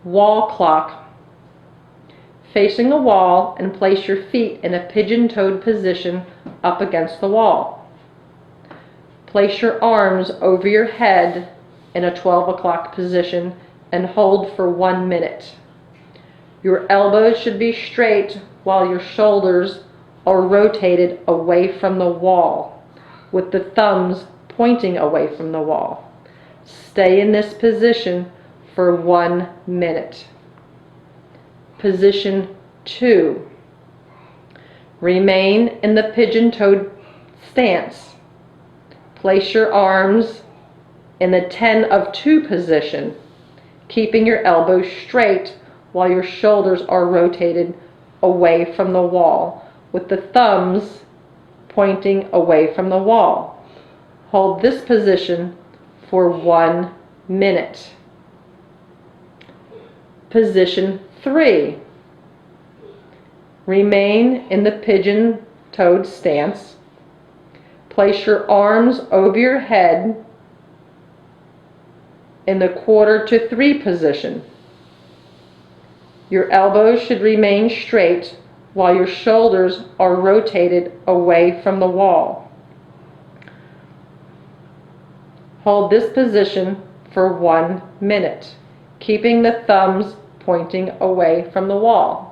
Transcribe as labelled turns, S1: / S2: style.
S1: wall clock, facing a wall, and place your feet in a pigeon-toed position up against the wall. Place your arms over your head in a 12 o'clock position and hold for 1 minute. Your elbows should be straight while your shoulders are rotated away from the wall, with the thumbs pointing away from the wall. Stay in this position for 1 minute. Position 2. Remain in the pigeon-toed stance. Place your arms in the 10 of 2 position, keeping your elbows straight while your shoulders are rotated away from the wall, with the thumbs pointing away from the wall. Hold this position for 1 minute. Position 3. Remain in the pigeon-toed stance. Place your arms over your head in the quarter to 3 position. Your elbows should remain straight while your shoulders are rotated away from the wall. Hold this position for 1 minute, keeping the thumbs pointing away from the wall.